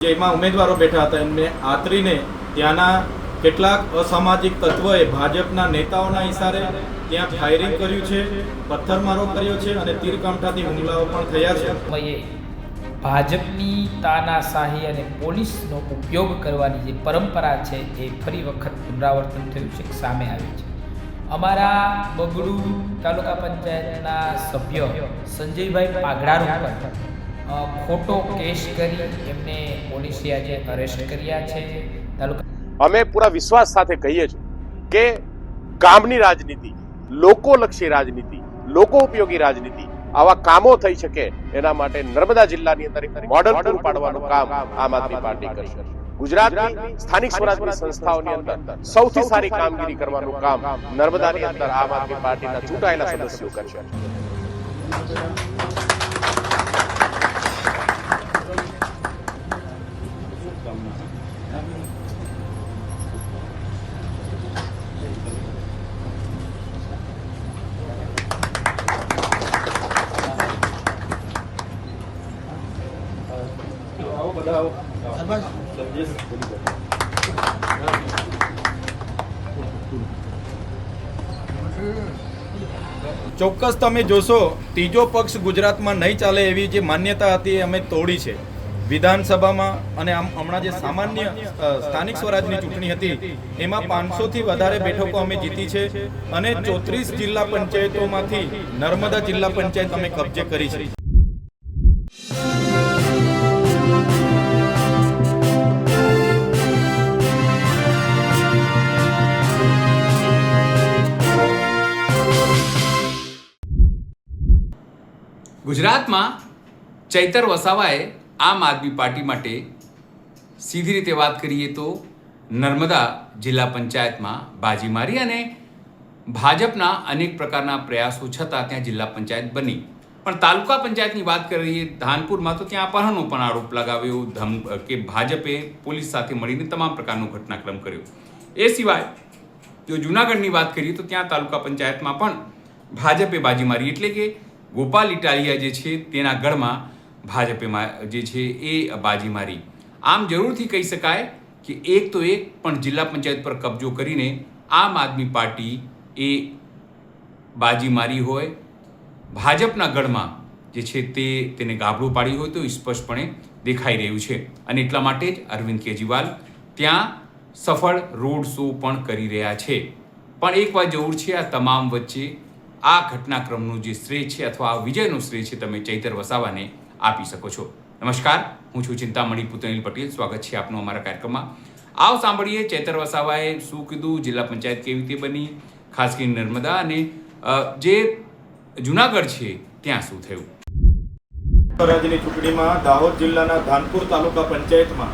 જેમાં ઉમેદવારો બેઠા હતા એમને આતરીને ત્યાંના કેટલાક અસામાજિક તત્વોએ ભાજપના નેતાઓના ઇશારે ત્યાં ફાયરિંગ કર્યું છે, પથ્થરમારો કર્યો છે અને તીરકામઠાથી હુમલાઓ પણ થયા છે. ભાજપની તાનાશાહી અને પોલીસનો ઉપયોગ કરવાની જે પરંપરા છે એ ફરી વખત પુનરાવર્તન થયું છે, સામે આવી છે. અમારા બગડુ તાલુકા પંચાયતના સભ્ય સંજયભાઈ પાઘડાર ઉપર ખોટો કેસ કરી એમને પોલીસે આજે અરેસ્ટ કર્યા છે. અમે પૂરા વિશ્વાસ સાથે કહીએ છીએ કે ગામની રાજનીતિ, લોકોલક્ષી રાજનીતિ, લોકો ઉપયોગી રાજનીતિ આવા કામો થઈ શકે એના માટે નર્મદા જિલ્લાની અંદર મોડલ પૂરું પાડવાનું કામ આમ આદમી પાર્ટી કરશે. ગુજરાતની સ્થાનિક સ્વરાજની સંસ્થાઓની અંદર સૌથી સારી કામગીરી કરવાનું કામ નર્મદાની અંદર આમ આદમી પાર્ટીના ચૂંટાયેલા સદસ્યો કરશે. ચોક્કસ તમે જોશો, ત્રીજો પક્ષ ગુજરાતમાં નહીં ચાલે એવી જે માન્યતા હતી એ અમે તોડી છે. વિધાનસભામાં અને હમણાં જે સામાન્ય સ્થાનિક સ્વરાજની ચૂંટણી હતી એમાં 500થી વધારે બેઠકો અમે જીતી છે અને 34 જિલ્લા પંચાયતોમાંથી નર્મદા જિલ્લા પંચાયત અમે કબજે કરી છે. ગુજરાતમાં ચૈતર વસાવાએ આમ આદમી પાર્ટી માટે સીધી રીતે વાત કરીએ તો નર્મદા જિલ્લા પંચાયતમાં બાજી મારી અને ભાજપના અનેક પ્રકારના પ્રયાસો છતાં ત્યાં જિલ્લા પંચાયત બની. પણ તાલુકા પંચાયતની વાત કરીએ ધાનપુરમાં તો ત્યાં અપહરણનો પણ આરોપ લગાવ્યો કે ભાજપે પોલીસ સાથે મળીને તમામ પ્રકારનો ઘટનાક્રમ કર્યો. એ સિવાય જો જૂનાગઢની વાત કરીએ તો ત્યાં તાલુકા પંચાયતમાં પણ ભાજપે બાજી મારી, એટલે કે ગોપાલ ઇટાલિયા જે છે તેના ગઢમાં ભાજપે જે છે એ બાજી મારી. આમ જરૂરથી કહી શકાય કે એક તો એક પણ જિલ્લા પંચાયત પર કબજો કરીને આમ આદમી પાર્ટી એ બાજી મારી હોય, ભાજપના ગઢમાં જે છે તેને ગાબડું પાડી હોય તો સ્પષ્ટપણે દેખાઈ રહ્યું છે. અને એટલા માટે જ અરવિંદ કેજરીવાલ ત્યાં સફળ રોડ શો પણ કરી રહ્યા છે. પણ એક વાત જરૂર છે, આ તમામ વચ્ચે આ ઘટનાક્રમનું જે શ્રેય છે અથવા આ વિજયનો શ્રેય છે તમે ચૈતર વસાવાને આપી શકો છો. નમસ્કાર, હું છું ચિંતામણી પુતનીલ પટેલ. સ્વાગત છે આપનું અમારા કાર્યક્રમમાં. આવો સાંભળીએ ચૈતર વસાવાએ શું કીધું, જિલ્લા પંચાયત કેવી રીતે બની, ખાસ કરીને નર્મદા અને જે જૂનાગઢ છે ત્યાં શું થયું. સ્વરાજની ચૂંટણીમાં દાહોદ જિલ્લાના ધાનપુર તાલુકા પંચાયતમાં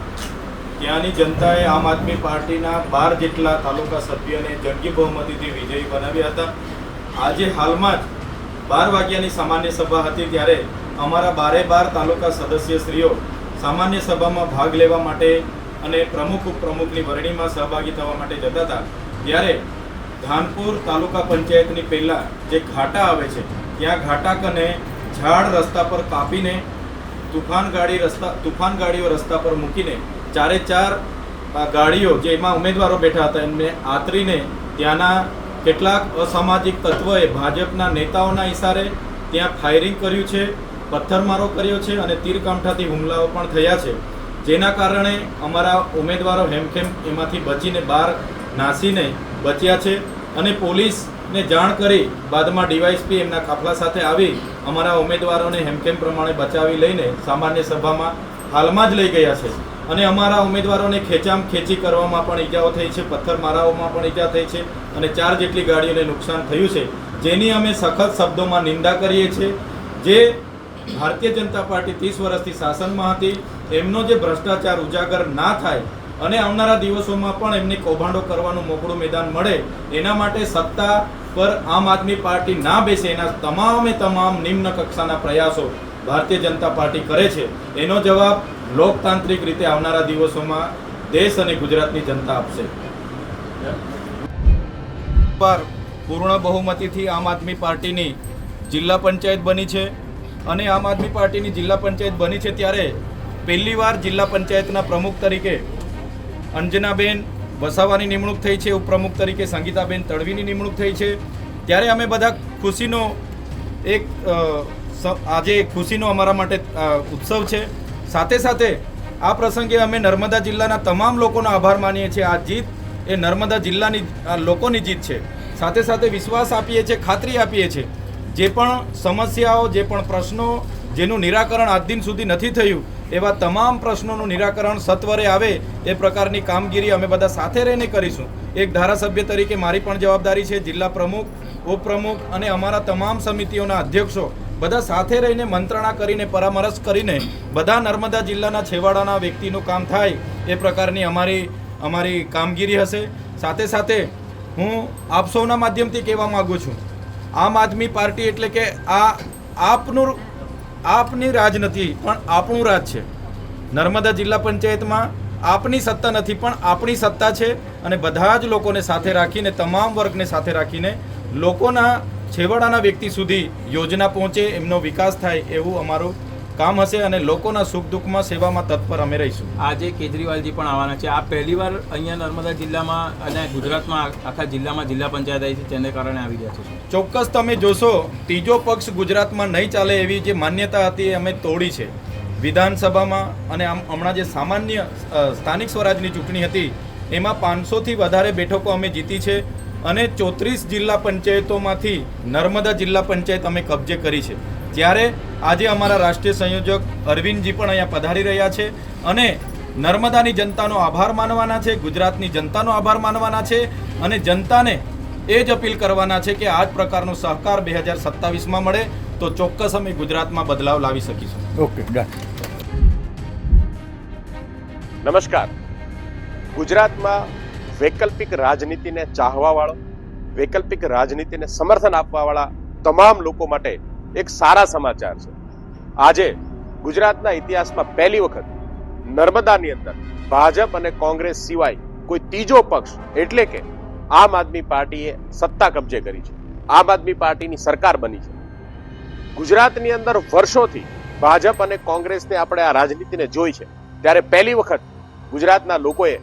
ત્યાંની જનતાએ આમ આદમી પાર્ટીના 12 જેટલા તાલુકા સભ્યોને જંગી બહુમતીથી વિજયી બનાવ્યા હતા. આજે હાલમાં જ 12 વાગ્યાની સામાન્ય સભા હતી ત્યારે અમારા 12 તાલુકા સદસ્યશ્રીઓ સામાન્ય સભામાં ભાગ લેવા માટે અને પ્રમુખ ઉપપ્રમુખની વરણીમાં સહભાગી થવા માટે જતા હતા. ત્યારે ધાનપુર તાલુકા પંચાયતની પહેલાં જે ઘાટા આવે છે ત્યાં ઘાટા કને ઝાડ રસ્તા પર કાપીને તુફાન ગાડીઓ રસ્તા પર મૂકીને 4 ગાડીઓ જેમાં ઉમેદવારો બેઠા હતા એમને આતરીને ત્યાંના કેટલાક અસામાજિક તત્વોએ ભાજપના નેતાઓના ઇશારે ત્યાં ફાયરિંગ કર્યું છે, પથ્થરમારો કર્યો છે અને તીરકામઠાથી હુમલાઓ પણ થયા છે. જેના કારણે અમારા ઉમેદવારો હેમખેમ એમાંથી બચીને બહાર નાસીને બચ્યા છે અને પોલીસને જાણ કરી બાદમાં ડીવાયએસપી એમના કાફલા સાથે આવી અમારા ઉમેદવારોને હેમખેમ પ્રમાણે બચાવી લઈને સામાન્ય સભામાં હાલમાં જ લઈ ગયા છે. અને અમારા ઉમેદવારોને ખેંચી કરવામાં પણ ઈજાઓ થઈ છે, પથ્થર મારાઓમાં પણ ઈજા થઈ છે અને 4 જેટલી ગાડીઓને નુકસાન થયું છે, જેની અમે સખત શબ્દોમાં નિંદા કરીએ છીએ. જે ભારતીય જનતા પાર્ટી 30 વર્ષથી શાસનમાં હતી એમનો જે ભ્રષ્ટાચાર ઉજાગર ના થાય અને આવનારા દિવસોમાં પણ એમને કૌભાંડો કરવાનું મોકળું મેદાન મળે એના માટે સત્તા પર આમ આદમી પાર્ટી ના બેસે એના તમામ નિમ્ન કક્ષાના પ્રયાસો ભારતીય જનતા પાર્ટી કરે છે. એનો જવાબ લોકતાંત્રિક રીતે આવનારા દિવસોમાં દેશ અને ગુજરાતની જનતા આપશે. પર પૂર્ણ બહુમતીથી આમ આદમી પાર્ટીની જિલ્લા પંચાયત બની છે અને આમ આદમી પાર્ટીની જિલ્લા પંચાયત બની છે ત્યારે પહેલીવાર જિલ્લા પંચાયતના પ્રમુખ તરીકે અંજનાબેન વસાવાની નિમણૂક થઈ છે, ઉપપ્રમુખ તરીકે સંગીતાબેન તડવીની નિમણૂક થઈ છે. ત્યારે અમે બધા ખુશીનો આજે ખુશીનો અમારા માટે ઉત્સવ છે. સાથે સાથે આ પ્રસંગે અમે નર્મદા જિલ્લાના તમામ લોકોનો આભાર માનીએ છીએ. આ જીત એ નર્મદા જિલ્લાની લોકોની જીત છે. સાથે સાથે વિશ્વાસ આપીએ છીએ, ખાતરી આપીએ છીએ, જે પણ સમસ્યાઓ, જે પણ પ્રશ્નો જેનું નિરાકરણ આજ દિન સુધી નથી થયું, એવા તમામ પ્રશ્નોનું નિરાકરણ સત્વરે આવે એ પ્રકારની કામગીરી અમે બધા સાથે રહીને કરીશું. એક ધારાસભ્ય તરીકે મારી પણ જવાબદારી છે. જિલ્લા પ્રમુખ, ઉપપ્રમુખ અને અમારા તમામ સમિતિઓના અધ્યક્ષો બધા સાથે રહીને મંત્રણા કરીને, પરામર્શ કરીને બધા નર્મદા જિલ્લાના છેવાડાના વ્યક્તિનું કામ થાય એ પ્રકારની અમારી કામગીરી હશે. સાથે સાથે હું આપ સૌના માધ્યમથી કહેવા માગું છું, આમ આદમી પાર્ટી એટલે કે આપની રાજ નથી પણ આપણું રાજ છે. નર્મદા જિલ્લા પંચાયતમાં આપની સત્તા નથી પણ આપણી સત્તા છે. અને બધા જ લોકોને સાથે રાખીને, તમામ વર્ગને સાથે રાખીને લોકોના છેવાડાના વ્યક્તિ સુધી યોજના પહોંચે, એમનો વિકાસ થાય એવું અમારું કામ હશે. અને લોકોના સુખ દુઃખમાં, સેવામાં તત્પર અમે રહીશું. આજે કેજરીવાલજી પણ આવવાના છે. આ પહેલીવાર અહીંયા નર્મદા જિલ્લામાં અને ગુજરાતમાં આખા જિલ્લામાં જિલ્લા પંચાયત આવી છે, જેને કારણે આવી રહ્યા છે. ચોક્કસ તમે જોશો, ત્રીજો પક્ષ ગુજરાતમાં નહીં ચાલે એવી જે માન્યતા હતી એ અમે તોડી છે. વિધાનસભામાં અને હમણાં જે સામાન્ય સ્થાનિક સ્વરાજની ચૂંટણી હતી એમાં 500થી વધારે બેઠકો અમે જીતી છે. અને 34 જિલ્લા પંચાયતોમાંથી નર્મદા જિલ્લા પંચાયત અમે કબજે કરી છે. ત્યારે આજે અમારા રાષ્ટ્રીય સંયોજક અરવિંદજી પણ અહીંયા પધારી રહ્યા છે અને નર્મદાની જનતાનો આભાર માનવાના છે, ગુજરાતની જનતાનો આભાર માનવાના છે અને જનતાને એ જ અપીલ કરવાના છે કે આ જ પ્રકારનો સહકાર 2027માં મળે તો ચોક્કસ અમે ગુજરાતમાં બદલાવ લાવી શકીશું. Okay, done. નમસ્કાર. ગુજરાતમાં વૈકલ્પિક રાજનીતિને ચાહવાવાળો, વૈકલ્પિક રાજનીતિને સમર્થન આપવાવાળા તમામ લોકો માટે એક સારા સમાચાર છે. આજે ગુજરાતના ઇતિહાસમાં પહેલી વખત નર્મદાની અંદર ભાજપ અને કોંગ્રેસ સિવાય કોઈ ત્રીજો પક્ષ એટલે કે આમ આદમી પાર્ટીએ સત્તા કબજે કરી છે. આમ આદમી પાર્ટીની સરકાર બની છે. ગુજરાતની અંદર વર્ષોથી ભાજપ અને કોંગ્રેસને આપણે આ રાજનીતિને જોઈ છે, ત્યારે પહેલી વખત ગુજરાતના લોકોએ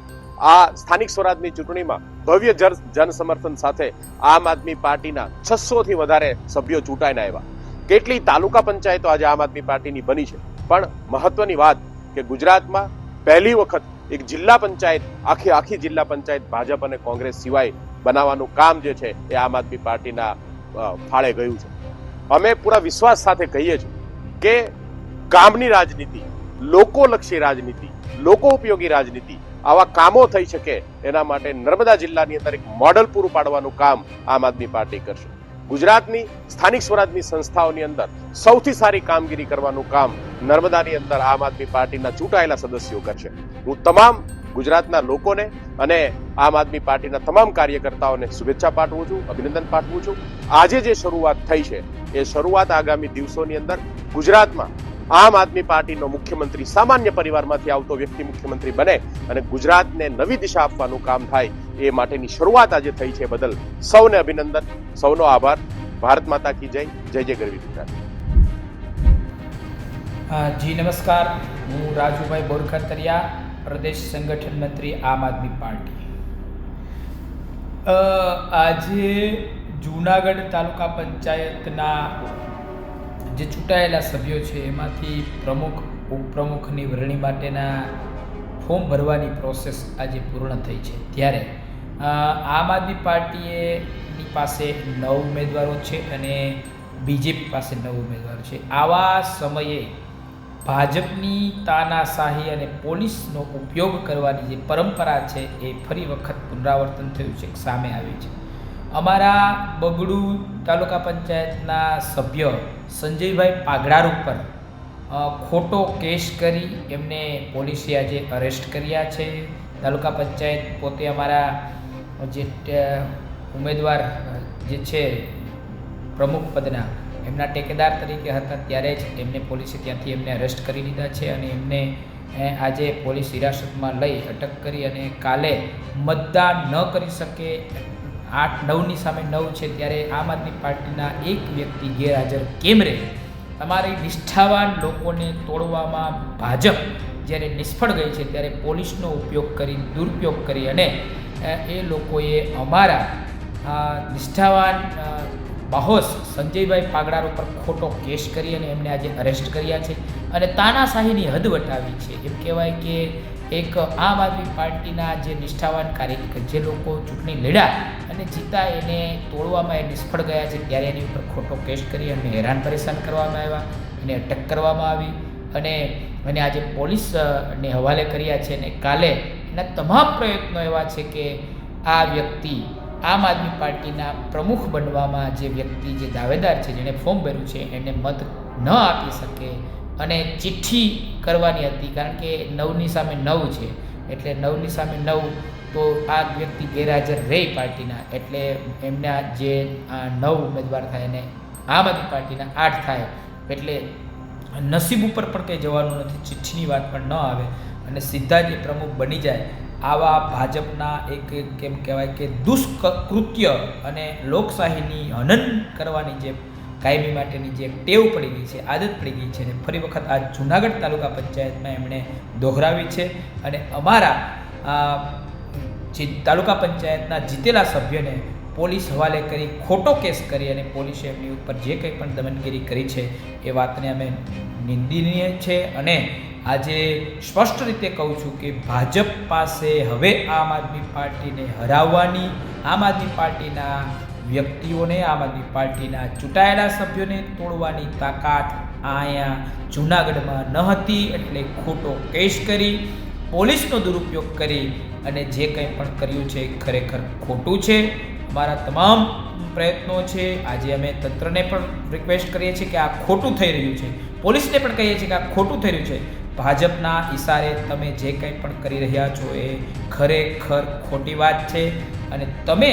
આ સ્થાનિક સ્વરાજની ચૂંટણીમાં ભવ્ય જન સમર્થન સાથે આમ આદમી પાર્ટીના 600 થી વધારે સભ્યો ચૂંટાઈને આવ્યા. કેટલી તાલુકા પંચાયતો આજે આમ આદમી પાર્ટીની બની છે. પણ મહત્વની વાત કે ગુજરાતમાં પહેલી વખત એક જિલ્લા પંચાયત, આખી જિલ્લા પંચાયત ભાજપ અને કોંગ્રેસ સિવાય બનાવવાનું કામ જે છે એ આમ આદમી પાર્ટીના ફાળે ગયું છે. અમે પૂરા વિશ્વાસ સાથે કહીએ છીએ કે ગામની રાજનીતિ, લોકોલક્ષી રાજનીતિ, લોકો ઉપયોગી રાજનીતિ, આવા કામો થઈ શકે એના માટે નર્મદા જિલ્લાની અંદર એક મોડલ પૂરું પાડવાનું કામ આમ આદમી પાર્ટી કરશે. ગુજરાતની સ્થાનિક સ્વરાજની સંસ્થાઓની અંદર સૌથી સારી કામગીરી કરવાનું કામ નર્મદાની અંદર આમ આદમી પાર્ટીના ચૂંટાયેલા સદસ્યો કરશે. હું તમામ ગુજરાતના લોકોને અને આમ આદમી પાર્ટીના તમામ કાર્યકર્તાઓને શુભેચ્છા પાઠવું છું, અભિનંદન પાઠવું છું. આજે જે શરૂઆત થઈ છે એ શરૂઆત આગામી દિવસોની અંદર ગુજરાતમાં આમ આદમી પાર્ટીનો મુખ્યમંત્રી, સામાન્ય પરિવારમાંથી આવતો વ્યક્તિ મુખ્યમંત્રી બને અને ગુજરાતને નવી દિશા આપવાનું કામ થાય એ માટેની શરૂઆત આજે થઈ છે. બદલ સૌને અભિનંદન, સૌનો આભાર. ભારત માતા કી જય. જય જય ગરવી ગુજરાત. જી નમસ્કાર, હું રાજુભાઈ બોરખતરિયા, પ્રદેશ સંગઠન મંત્રી આમ આદમી પાર્ટી. આજે જૂનાગઢ તાલુકા પંચાયતના જે ચૂંટાયેલા સભ્યો છે એમાંથી પ્રમુખ, ઉપપ્રમુખની વરણી માટેના ફોર્મ ભરવાની પ્રોસેસ આજે પૂર્ણ થઈ છે. ત્યારે આમ આદમી પાર્ટીની પાસે 9 ઉમેદવારો છે અને બીજેપી પાસે 9 ઉમેદવારો છે. આવા સમયે ભાજપની તાનાશાહી અને પોલીસનો ઉપયોગ કરવાની જે પરંપરા છે એ ફરી વખત પુનરાવર્તન થયું છે, સામે આવી છે. અમારા બગડુ તાલુકા પંચાયતના સભ્ય સંજયભાઈ પાઘડાર ઉપર ખોટો કેસ કરી એમને પોલીસે આજે અરેસ્ટ કર્યા છે. તાલુકા પંચાયત પોતે અમારા જે ઉમેદવાર જે છે પ્રમુખ પદના, એમના ટેકેદાર તરીકે હતા ત્યારે જ એમને પોલીસે ત્યાંથી એમને અરેસ્ટ કરી લીધા છે અને એમને આજે પોલીસ હિરાસતમાં લઈ અટક કરી અને કાલે મતદાન ન કરી શકે. 8-9ની સામે 9 છે ત્યારે આમ આદમી પાર્ટીના એક વ્યક્તિ ગેરહાજર કેમ રહે? તમારી નિષ્ઠાવાન લોકોને તોડવામાં ભાજપ જ્યારે નિષ્ફળ ગઈ છે ત્યારે પોલીસનો ઉપયોગ કરી દુરુપયોગ કરી અને એ લોકોએ અમારા નિષ્ઠાવાન બાહોશ સંજયભાઈ પાગડાર ઉપર ખોટો કેસ કરી અને એમને આજે અરેસ્ટ કર્યા છે અને તાનાશાહીની હદ વટાવી છે. એમ કહેવાય કે એક આમ આદમી પાર્ટીના જે નિષ્ઠાવાન કાર્યકર જે લોકો ચૂંટણી લડ્યા અને જીતા એને તોડવામાં એ નિષ્ફળ ગયા છે ત્યારે એની ઉપર ખોટો કેસ કરી અને હેરાન પરેશાન કરવામાં આવ્યા, એને અટક કરવામાં આવી અને આજે પોલીસને હવાલે કર્યા છે. અને કાલે એના તમામ પ્રયત્નો એવા છે કે આ વ્યક્તિ આમ આદમી પાર્ટીના પ્રમુખ બનવામાં જે વ્યક્તિ જે દાવેદાર છે જેણે ફોર્મ ભર્યું છે એને મત ન આપી શકે અને ચિઠ્ઠી કરવાની હતી, કારણ કે 9ની સામે 9 છે એટલે 9ની સામે 9 તો આ વ્યક્તિ ગેરહાજર રહી પાર્ટીના એટલે એમના જે 9 ઉમેદવાર થાય અને આમ આદમી પાર્ટીના 8 થાય એટલે નસીબ ઉપર પણ કંઈ જવાનું નથી, ચિઠ્ઠીની વાત પણ ન આવે અને સીધા જ પ્રમુખ બની જાય. આવા ભાજપના એક કેમ કહેવાય કે દુષ્કૃત્ય અને લોકશાહીની હનન કરવાની જે કાયમી માટેની જે ટેવ પડી ગઈ છે, આદત પડી ગઈ છે અને ફરી વખત આ જૂનાગઢ તાલુકા પંચાયતમાં એમણે દોહરાવી છે. અને અમારા જે તાલુકા પંચાયતના જીતેલા સભ્યને પોલીસ હવાલે કરી ખોટો કેસ કરી અને પોલીસે એમની ઉપર જે કંઈ પણ દમનગીરી કરી છે એ વાતને અમે નિંદનીય છે. અને આજે સ્પષ્ટ રીતે કહું છું કે ભાજપ પાસે હવે આમ આદમી પાર્ટીને હરાવવાની, આમ આદમી પાર્ટીના વ્યક્તિઓને, આમ આદમી પાર્ટીના ચૂંટાયેલા સભ્યોને તોડવાની તાકાત અહીંયા જૂનાગઢમાં ન હતી. એટલે ખોટો કેસ કરી, પોલીસનો દુરુપયોગ કરી અને જે કંઈ પણ કર્યું છે એ ખરેખર ખોટું છે. અમારા તમામ પ્રયત્નો છે. આજે અમે તંત્રને પણ રિક્વેસ્ટ કરીએ છીએ કે આ ખોટું થઈ રહ્યું છે, પોલીસને પણ કહીએ છીએ કે આ ખોટું થઈ રહ્યું છે. ભાજપના ઈશારે તમે જે કંઈ પણ કરી રહ્યા છો એ ખરેખર ખોટી વાત છે. અને તમે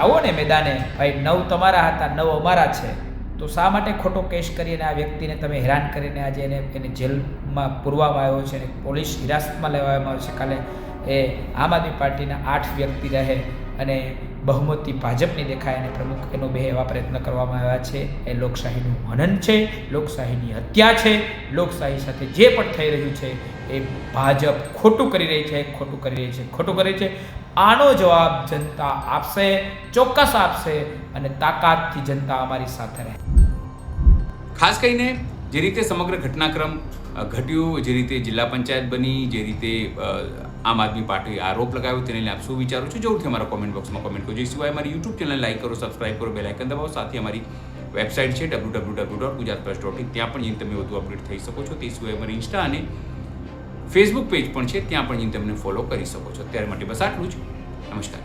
આવો ને મેદાને, ભાઈ 9 તમારા હતા, 9 અમારા છે, તો શા માટે ખોટો કેસ કરીને આ વ્યક્તિને તમે હેરાન કરીને આજે એને જેલમાં પૂરવામાં આવ્યો છે અને પોલીસ હિરાસતમાં લેવામાં આવ્યો છે. કાલે એ આમ આદમી પાર્ટીના 8 વ્યક્તિ રહે અને બહુમતી ભાજપની દેખાય અને પ્રમુખ એનો 2 એવા પ્રયત્ન કરવામાં આવ્યા છે. એ લોકશાહીનું હનન છે, લોકશાહીની હત્યા છે. લોકશાહી સાથે જે પણ થઈ રહ્યું છે એ ભાજપ ખોટું કરી રહી છે, ખોટું કરી રહી છે, ખોટું કરી છે. આનો જવાબ જનતા આપશે, ચોક્કસ આપશે અને તાકાતથી જનતા અમારી સાથે રહે. ખાસ કરીને જે રીતે સમગ્ર ઘટનાક્રમ ઘટ્યું, જે રીતે જિલ્લા પંચાયત બની, જે રીતે આમ આદમી પાર્ટીએ આરોપ લગાવ્યો, તેને લઈને આપ શું વિચારો છો જરૂરથી અમારા કોમેન્ટ બોક્સમાં કોમેન્ટ કરજો. એ સિવાય અમારી યુટ્યુબ ચેનલ લાઈક કરો, સબસ્ક્રાઈબ કરો, બેલ આઇકન દબાવો. સાથે અમારી વેબસાઇટ છે www.gujaratpress.in, ત્યાં પણ જઈને તમે વધુ અપડેટ થઈ શકો છો. તે સિવાય અમારી ઇન્સ્ટા અને ફેસબુક પેજ પણ છે, ત્યાં પણ જઈને તમને ફોલો કરી શકો છો. અત્યારે માટે બસ આટલું જ. નમસ્કાર.